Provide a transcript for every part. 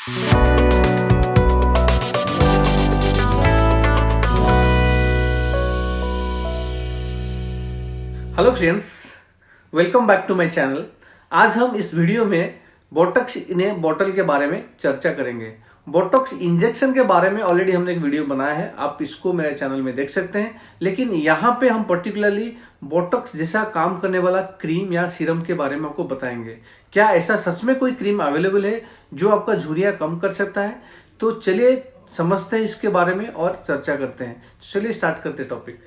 Hello friends, welcome back to my channel. आज हम इस वीडियो में बोटॉक्स इन बॉटल के बारे में चर्चा करेंगे। बोटॉक्स इंजेक्शन के बारे में ऑलरेडी हमने एक वीडियो बनाया है, आप इसको मेरे चैनल में देख सकते हैं। लेकिन यहाँ पे हम पर्टिकुलरली बोटॉक्स जैसा काम करने वाला क्रीम या सीरम के बारे में आपको बताएंगे। क्या ऐसा सच में कोई क्रीम अवेलेबल है जो आपका झुर्रियाँ कम कर सकता है? तो चलिए समझते हैं इसके बारे में और चर्चा करते हैं। चलिए स्टार्ट करते हैं टॉपिक।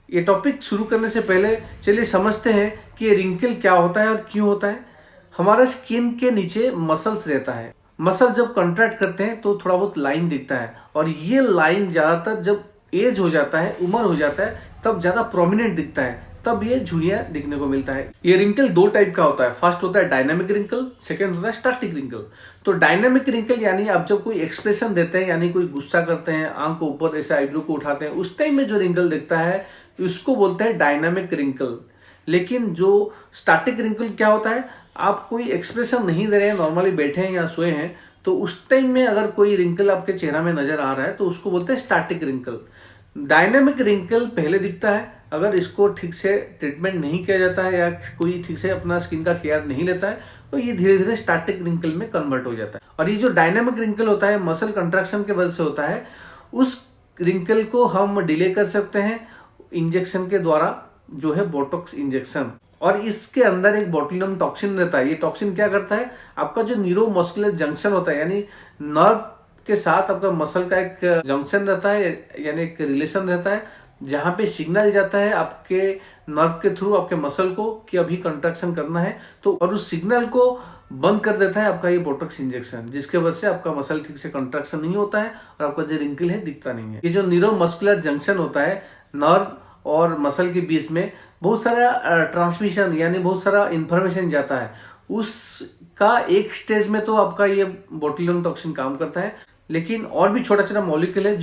ये टॉपिक शुरू करने से पहले चलिए समझते हैं कि ये रिंकल क्या होता है और क्यों होता है। हमारा स्किन के नीचे मसल्स रहता है। मसल जब कंट्रैक्ट करते हैं तो थोड़ा बहुत लाइन दिखता है, और ये लाइन ज्यादातर जब एज हो जाता है, उम्र हो जाता है, तब ज्यादा प्रोमिनेंट दिखता है, तब ये झुर्रियां दिखने को मिलता है। ये रिंकल दो टाइप का होता है। फर्स्ट होता है डायनामिक रिंकल, सेकंड होता है स्टैटिक रिंकल। तो डायनामिक रिंकल यानी आप जब कोई एक्सप्रेशन देते हैं, यानी कोई गुस्सा करते हैं, आंख को ऊपर ऐसे आईब्रो को उठाते हैं, उस टाइम में जो रिंकल दिखता है उसको बोलते हैं डायनामिक रिंकल। लेकिन जो स्टैटिक रिंकल क्या होता है, आप कोई एक्सप्रेशन नहीं दे रहे हैं, नॉर्मली बैठे हैं या सोए हैं, तो उस टाइम में अगर कोई रिंकल आपके चेहरा में नजर आ रहा है तो उसको बोलते हैं स्टैटिक रिंकल। डायनामिक रिंकल पहले दिखता है, अगर इसको ठीक से ट्रीटमेंट नहीं किया जाता है या कोई ठीक से अपना स्किन का केयर नहीं लेता है तो ये धीरे धीरे स्टैटिक रिंकल में कन्वर्ट हो जाता है। और ये जो डायनामिक रिंकल होता है, मसल कंट्रैक्शन की वजह से होता है। उस रिंकल को हम डिले कर सकते हैं इंजेक्शन के द्वारा, जो है बोटॉक्स इंजेक्शन। और इसके अंदर एक बोटुलिनम टॉक्सिन रहता है। ये टॉक्सिन क्या करता है, आपका जो न्यूरोमस्कुलर जंक्शन होता है, यानी नर्व के साथ आपका मसल का एक जंक्शन रहता है, यानी एक रिलेशन रहता है, जहां पे सिग्नल जाता है आपके नर्व के थ्रू आपके मसल को कि अभी कंट्रैक्शन करना है, तो और उस सिग्नल को बंद कर देता है आपका ये बोटॉक्स इंजेक्शन, जिसके वजह से आपका मसल ठीक से कंट्रैक्शन नहीं होता है और आपका जो रिंकल है दिखता नहीं है। ये जो न्यूरोमस्कुलर जंक्शन होता है नर्व और मसल के बीच में, बहुत सारा ट्रांसमिशन यानी बहुत सारा इंफॉर्मेशन जाता है। उसका एक स्टेज में तो आपका ये बोटुलिनम टॉक्सिन काम करता है, लेकिन और भी छोटा छोटा मॉलिक्यूल है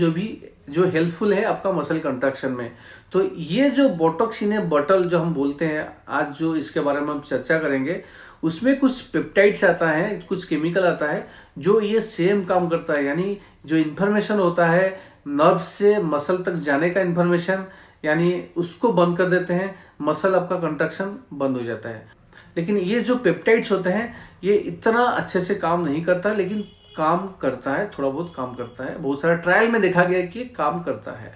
जो हेल्पफुल है आपका मसल कंट्रैक्शन में। तो ये जो बोटॉक्स इन बॉटल जो हम बोलते हैं, आज जो इसके बारे में हम चर्चा करेंगे, उसमें कुछ पेप्टाइड्स आता है, कुछ केमिकल आता है जो ये सेम काम करता है। यानी जो इन्फॉर्मेशन होता है नर्व से मसल तक जाने का इन्फॉर्मेशन, यानी उसको बंद कर देते हैं, मसल आपका कंट्रैक्शन बंद हो जाता है। लेकिन ये जो पेप्टाइड्स होते हैं ये इतना अच्छे से काम नहीं करता, लेकिन काम करता है, थोड़ा बहुत काम करता है। बहुत सारा ट्रायल में देखा गया कि काम करता है।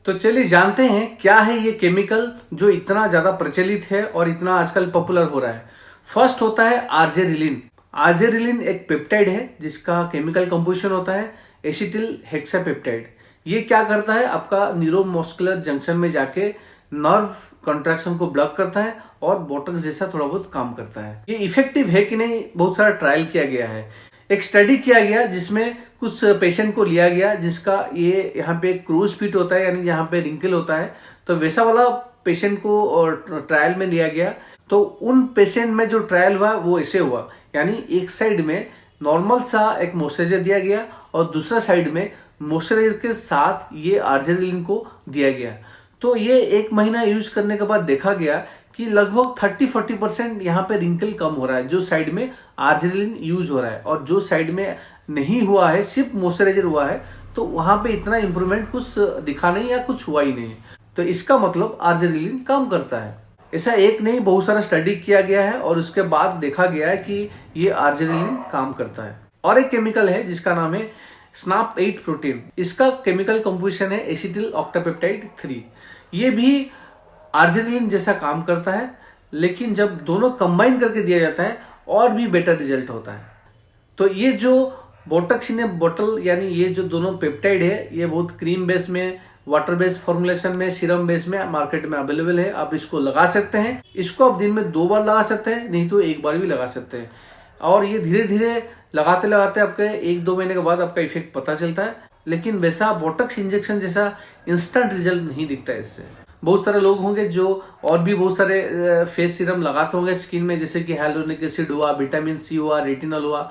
तो चलिए जानते हैं क्या है ये केमिकल जो इतना ज्यादा प्रचलित है और इतना आजकल पॉपुलर हो रहा है। फर्स्ट होता है आर्जेरिलिन। आर्जेरिलिन एक पेप्टाइड है जिसका केमिकल कंपोजिशन होता है एसिटिल हेक्सापेप्टाइड। ये क्या करता है, आपका न्यूरोमस्कुलर जंक्शन में जाके नर्व कंट्रैक्शन को ब्लॉक करता है और बोटॉक्स जैसा थोड़ा बहुत काम करता है। ये इफेक्टिव है कि नहीं, बहुत सारा ट्रायल किया गया है। एक स्टडी किया गया जिसमें कुछ पेशेंट को लिया गया जिसका ये यहाँ पे क्रूज फिट होता है, यानी यहाँ पे रिंकल होता है, तो वैसा वाला पेशेंट को ट्रायल में लिया गया। तो उन पेशेंट में जो ट्रायल हुआ वो ऐसे हुआ, यानी एक साइड में नॉर्मल सा एक मॉइस्चराइजर दिया गया और दूसरा साइड में मॉइस्चराइजर के साथ ये आर्जेरिलिन को दिया गया। तो ये 1 महीना यूज करने के बाद देखा गया कि लगभग 30-40% यहाँ पे रिंकल कम हो रहा है, जो साइड में आर्जेरिलिन यूज हो रहा है। और जो साइड में नहीं हुआ है, सिर्फ मॉइस्चराइजर हुआ है, तो वहां पे इतना इंप्रूवमेंट कुछ दिखा नहीं या कुछ हुआ ही नहीं। तो इसका मतलब आर्जेरिलिन काम करता है। ऐसा एक नहीं, बहुत सारा स्टडी किया गया है और उसके बाद देखा गया है कि ये आर्जेरिलिन काम करता है। और एक केमिकल है जिसका नाम है SNAP8 प्रोटीन। इसका केमिकल कंपोजिशन है एसिटिल ऑक्टापेप्टाइड 3। ये भी आर्जेरिलिन जैसा काम करता है, लेकिन जब दोनों कंबाइन करके दिया जाता है और भी बेटर रिजल्ट होता है। तो ये जो बोटॉक्स इन बॉटल, यानी ये जो दोनों पेप्टाइड है, ये बहुत क्रीम बेस में, वाटर बेस फॉर्मुलेशन में, सीरम बेस में मार्केट में अवेलेबल है। आप इसको लगा सकते हैं। इसको आप दिन में 2 बार लगा सकते हैं, नहीं तो 1 बार भी लगा सकते हैं। और ये धीरे धीरे लगाते लगाते आपके 1-2 महीने के बाद आपका इफेक्ट पता चलता है। लेकिन वैसा बोटॉक्स इंजेक्शन जैसा इंस्टेंट रिजल्ट नहीं दिखता है इससे। बहुत सारे लोग होंगे जो और भी बहुत सारे फेस सीरम लगाते होंगे स्किन में, जैसे कि hyaluronic एसिड हुआ, विटामिन सी हुआ, रेटिनल हुआ,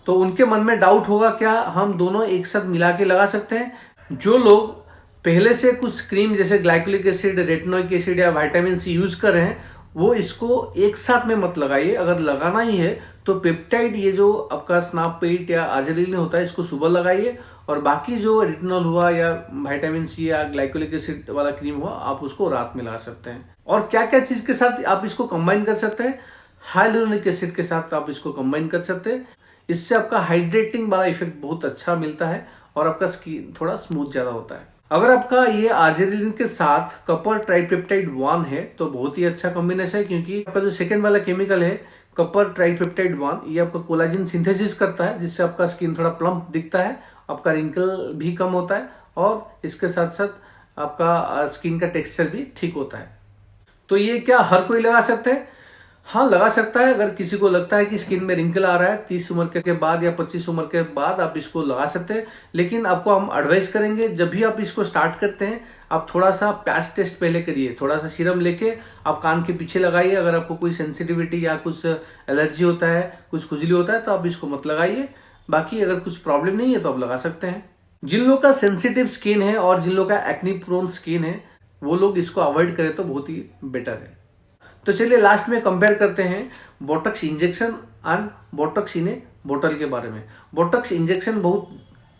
तो उनके मन में डाउट होगा क्या हम दोनों एक साथ मिला के लगा सकते हैं? जो लोग पहले से कुछ क्रीम जैसे ग्लाइकोलिक एसिड, रेटिनोइक एसिड या विटामिन सी यूज कर रहे हैं, वो इसको एक साथ में मत लगाइए। अगर लगाना ही है तो पेप्टाइड ये जो आपका स्नाप पेट या आर्जिनिन होता है इसको सुबह लगाइए, और बाकी जो रेटिनॉल हुआ या विटामिन सी या ग्लाइकोलिक एसिड वाला क्रीम हुआ आप उसको रात में लगा सकते हैं। और क्या क्या चीज के साथ आप इसको कंबाइन कर सकते हैं, हाइलुरोनिक एसिड के साथ आप इसको कंबाइन कर सकते हैं। इससे आपका हाइड्रेटिंग वाला इफेक्ट बहुत अच्छा मिलता है और आपका स्किन थोड़ा स्मूथ ज्यादा होता है। अगर आपका ये आर्जिनिन के साथ कपर ट्राइपेप्टाइड 1 है तो बहुत ही अच्छा कॉम्बिनेशन है, क्योंकि आपका जो सेकंड वाला केमिकल है कपर ट्राइपेप्टाइड 1 ये आपका कोलाजन सिंथेसिस करता है, जिससे आपका स्किन थोड़ा प्लम्प दिखता है, आपका रिंकल भी कम होता है और इसके साथ साथ आपका स्किन का टेक्सचर भी ठीक होता है। तो ये क्या हर कोई लगा सकता है? हाँ, लगा सकता है। अगर किसी को लगता है कि स्किन में रिंकल आ रहा है 30 उम्र के बाद या 25 उम्र के बाद आप इसको लगा सकते हैं, लेकिन आपको हम एडवाइस करेंगे जब भी आप इसको स्टार्ट करते हैं आप थोड़ा सा पैच टेस्ट पहले करिए, थोड़ा सा सीरम लेके आप कान के पीछे लगाइए। अगर आपको कोई सेंसिटिविटी या कुछ एलर्जी होता है, कुछ खुजली होता है तो आप इसको मत लगाइए। बाकी अगर कुछ प्रॉब्लम नहीं है तो आप लगा सकते हैं। जिन लोगों का सेंसिटिव स्किन है और जिन लोगों का एक्नी प्रोन स्किन है वो लोग इसको अवॉइड करें तो बहुत ही बेटर है। तो चलिए लास्ट में कंपेयर करते हैं बोटॉक्स इंजेक्शन एंड बोटॉक्स इन ए बोतल के बारे में। बोटॉक्स इंजेक्शन बहुत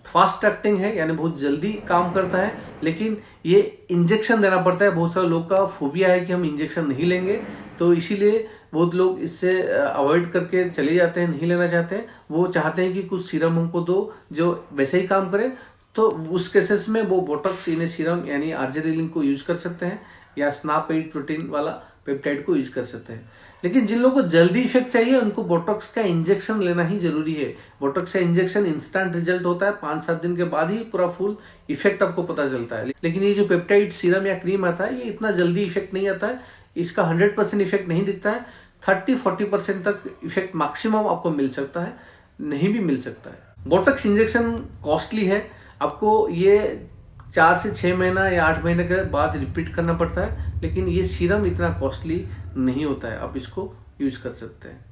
फास्ट एक्टिंग है, यानी बहुत जल्दी काम करता है, लेकिन ये इंजेक्शन देना पड़ता है। बहुत सारे लोग का फोबिया है कि हम इंजेक्शन नहीं लेंगे, तो इसीलिए बहुत लोग इससे अवॉइड करके चले जाते हैं, नहीं लेना चाहते हैं। वो चाहते हैं कि कुछ सीरम हमको दो जो वैसे ही काम करे, तो उस केसेस में वो बोटॉक्स इन ए सीरम यानी आर्जिनिन को यूज कर सकते हैं या स्नाप पेट प्रोटीन वाला पेप्टाइड को यूज कर सकते हैं। लेकिन जिन लोगों को जल्दी इफेक्ट चाहिए उनको बोटॉक्स का इंजेक्शन लेना ही जरूरी है। बोटॉक्स का इंजेक्शन इंस्टेंट रिजल्ट होता है, 5-7 दिन के बाद ही पूरा फुल इफेक्ट आपको पता चलता है। लेकिन ये जो पेप्टाइड सीरम या क्रीम आता है ये इतना जल्दी इफेक्ट नहीं आता है, इसका 100% इफेक्ट नहीं दिखता है। 30-40% तक इफेक्ट मैक्सिमम आपको मिल सकता है, नहीं भी मिल सकता है। बोटॉक्स इंजेक्शन कॉस्टली है, आपको ये 4 से 6 महीना या 8 महीने के बाद रिपीट करना पड़ता है, लेकिन ये सीरम इतना कॉस्टली नहीं होता है, आप इसको यूज कर सकते हैं।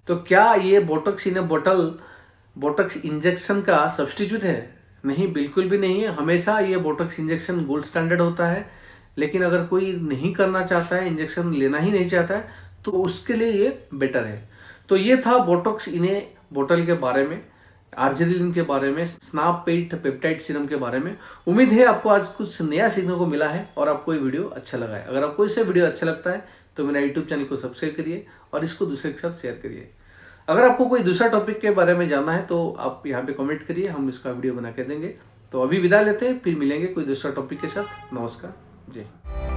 तो क्या ये बोटॉक्स इन ए बोतल बोटॉक्स इंजेक्शन का सब्स्टिट्यूट है? नहीं, बिल्कुल भी नहीं है। हमेशा ये बोटॉक्स इंजेक्शन गोल्ड स्टैंडर्ड होता है, लेकिन अगर कोई नहीं करना चाहता है, इंजेक्शन लेना ही नहीं चाहता है, तो उसके लिए ये बेटर है। तो ये था बोटॉक्स इन ए बोतल के बारे में, आर्जिनिन के बारे में, स्नाप पेट पेप्टाइड सीरम के बारे में। उम्मीद है आपको आज कुछ नया सीखने को मिला है और आपको ये वीडियो अच्छा लगा है। अगर आपको इससे वीडियो अच्छा लगता है तो मेरा यूट्यूब चैनल को सब्सक्राइब करिए और इसको दूसरे के साथ शेयर करिए। अगर आपको कोई दूसरा टॉपिक के बारे में जानना है तो आप यहाँ पे कमेंट करिए, हम इसका वीडियो बना के देंगे। तो अभी विदा लेते हैं, फिर मिलेंगे कोई दूसरा टॉपिक के साथ। नमस्कार जी।